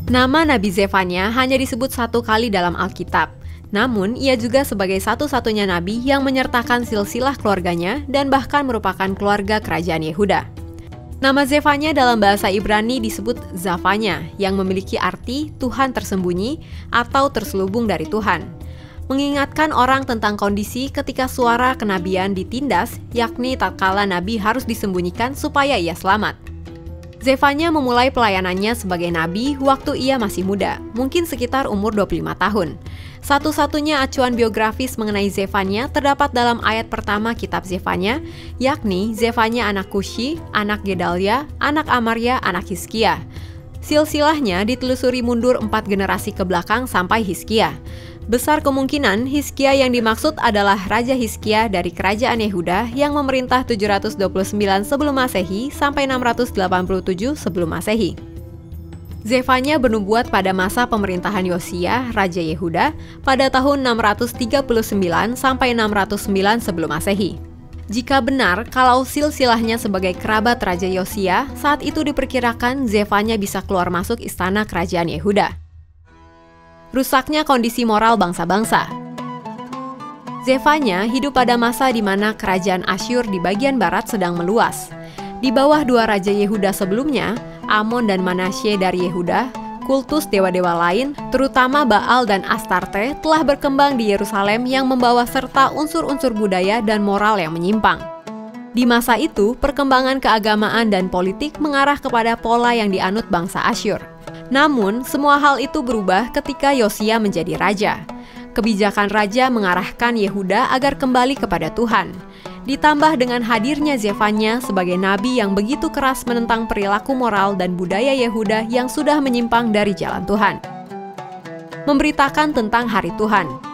Nama Nabi Zefanya hanya disebut satu kali dalam Alkitab. Namun, ia juga sebagai satu-satunya nabi yang menyertakan silsilah keluarganya dan bahkan merupakan keluarga kerajaan Yehuda. Nama Zefanya dalam bahasa Ibrani disebut Zafanya, yang memiliki arti Tuhan tersembunyi atau terselubung dari Tuhan. Mengingatkan orang tentang kondisi ketika suara kenabian ditindas, yakni tatkala nabi harus disembunyikan supaya ia selamat. Zefanya memulai pelayanannya sebagai nabi waktu ia masih muda, mungkin sekitar umur 25 tahun. Satu-satunya acuan biografis mengenai Zefanya terdapat dalam ayat pertama kitab Zefanya, yakni Zefanya anak Kushi, anak Gedalia, anak Amarya, anak Hizkia. Silsilahnya ditelusuri mundur 4 generasi ke belakang sampai Hizkia. Besar kemungkinan Hizkia yang dimaksud adalah Raja Hizkia dari Kerajaan Yehuda yang memerintah 729 sebelum Masehi sampai 687 sebelum Masehi. Zefanya bernubuat pada masa pemerintahan Yosia, Raja Yehuda, pada tahun 639 sampai 609 sebelum Masehi. Jika benar kalau silsilahnya sebagai kerabat Raja Yosia, saat itu diperkirakan Zefanya bisa keluar masuk istana Kerajaan Yehuda. Rusaknya kondisi moral bangsa-bangsa. Zefanya hidup pada masa di mana kerajaan Asyur di bagian barat sedang meluas. Di bawah dua raja Yehuda sebelumnya, Amon dan Manasye dari Yehuda, kultus dewa-dewa lain, terutama Baal dan Astarte, telah berkembang di Yerusalem yang membawa serta unsur-unsur budaya dan moral yang menyimpang. Di masa itu, perkembangan keagamaan dan politik mengarah kepada pola yang dianut bangsa Asyur. Namun, semua hal itu berubah ketika Yosia menjadi raja. Kebijakan raja mengarahkan Yehuda agar kembali kepada Tuhan. Ditambah dengan hadirnya Zefanya sebagai nabi yang begitu keras menentang perilaku moral dan budaya Yehuda yang sudah menyimpang dari jalan Tuhan. Memberitakan tentang hari Tuhan.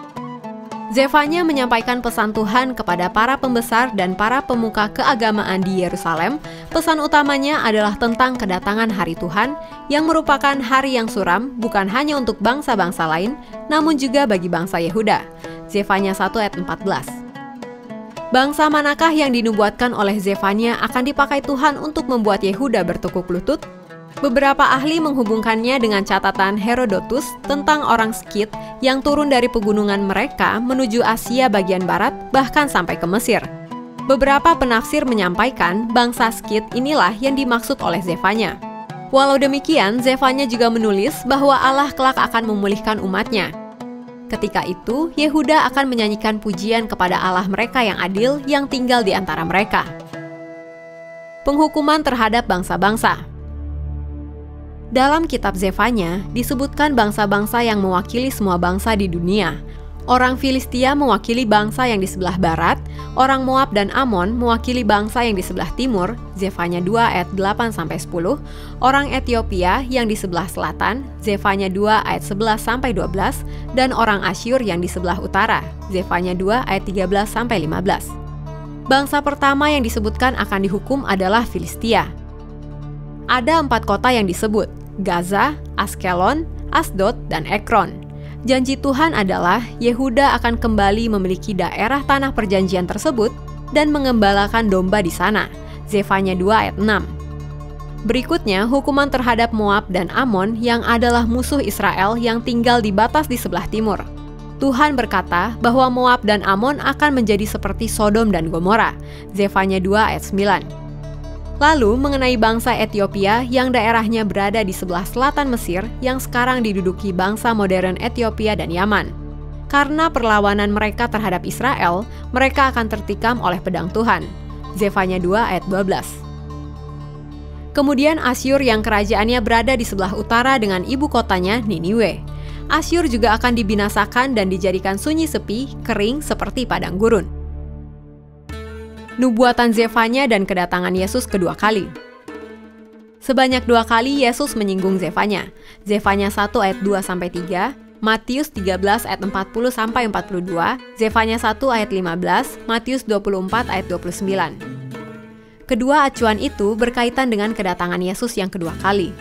Zefanya menyampaikan pesan Tuhan kepada para pembesar dan para pemuka keagamaan di Yerusalem. Pesan utamanya adalah tentang kedatangan hari Tuhan, yang merupakan hari yang suram bukan hanya untuk bangsa-bangsa lain, namun juga bagi bangsa Yehuda. Zefanya 1 ayat 14. Bangsa manakah yang dinubuatkan oleh Zefanya akan dipakai Tuhan untuk membuat Yehuda bertekuk lutut? Beberapa ahli menghubungkannya dengan catatan Herodotus tentang orang Skit yang turun dari pegunungan mereka menuju Asia bagian barat, bahkan sampai ke Mesir. Beberapa penafsir menyampaikan bangsa Skit inilah yang dimaksud oleh Zefanya. Walau demikian, Zefanya juga menulis bahwa Allah kelak akan memulihkan umatnya. Ketika itu, Yehuda akan menyanyikan pujian kepada Allah mereka yang adil yang tinggal di antara mereka. Penghukuman terhadap bangsa-bangsa. Dalam kitab Zefanya, disebutkan bangsa-bangsa yang mewakili semua bangsa di dunia. Orang Filistia mewakili bangsa yang di sebelah barat, orang Moab dan Amon mewakili bangsa yang di sebelah timur, Zefanya 2 ayat 8-10, orang Ethiopia yang di sebelah selatan, Zefanya 2 ayat 11-12, dan orang Asyur yang di sebelah utara, Zefanya 2 ayat 13-15. Bangsa pertama yang disebutkan akan dihukum adalah Filistia. Ada 4 kota yang disebut, Gaza, Askelon, Asdod, dan Ekron. Janji Tuhan adalah Yehuda akan kembali memiliki daerah tanah perjanjian tersebut dan mengembalakan domba di sana. Zefanya 2 ayat 6. Berikutnya, hukuman terhadap Moab dan Amon yang adalah musuh Israel yang tinggal di batas di sebelah timur. Tuhan berkata bahwa Moab dan Amon akan menjadi seperti Sodom dan Gomora. Zefanya 2 ayat 9. Lalu mengenai bangsa Ethiopia yang daerahnya berada di sebelah selatan Mesir yang sekarang diduduki bangsa modern Ethiopia dan Yaman. Karena perlawanan mereka terhadap Israel, mereka akan tertikam oleh pedang Tuhan. Zefanya 2 ayat 12. Kemudian Asyur yang kerajaannya berada di sebelah utara dengan ibu kotanya Niniwe. Asyur juga akan dibinasakan dan dijadikan sunyi sepi, kering seperti padang gurun. Nubuatan Zefanya dan kedatangan Yesus kedua kali. Sebanyak 2 kali Yesus menyinggung Zefanya. Zefanya 1 ayat 2-3, Matius 13 ayat 40-42, Zefanya 1 ayat 15, Matius 24 ayat 29. Kedua acuan itu berkaitan dengan kedatangan Yesus yang kedua kali.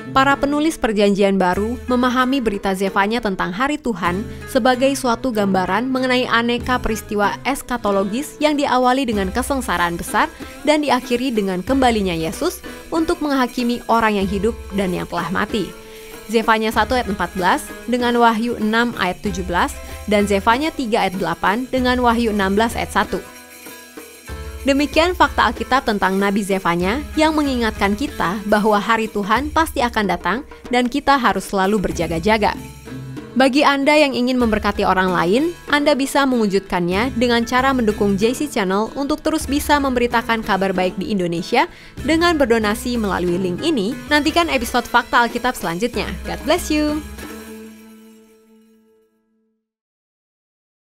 Para penulis Perjanjian Baru memahami berita Zefanya tentang hari Tuhan sebagai suatu gambaran mengenai aneka peristiwa eskatologis yang diawali dengan kesengsaraan besar dan diakhiri dengan kembalinya Yesus untuk menghakimi orang yang hidup dan yang telah mati. Zefanya 1 ayat 14 dengan Wahyu 6 ayat 17, dan Zefanya 3 ayat 8 dengan Wahyu 16 ayat 1. Demikian fakta Alkitab tentang Nabi Zefanya yang mengingatkan kita bahwa hari Tuhan pasti akan datang dan kita harus selalu berjaga-jaga. Bagi Anda yang ingin memberkati orang lain, Anda bisa mewujudkannya dengan cara mendukung JC Channel untuk terus bisa memberitakan kabar baik di Indonesia dengan berdonasi melalui link ini. Nantikan episode Fakta Alkitab selanjutnya. God bless you!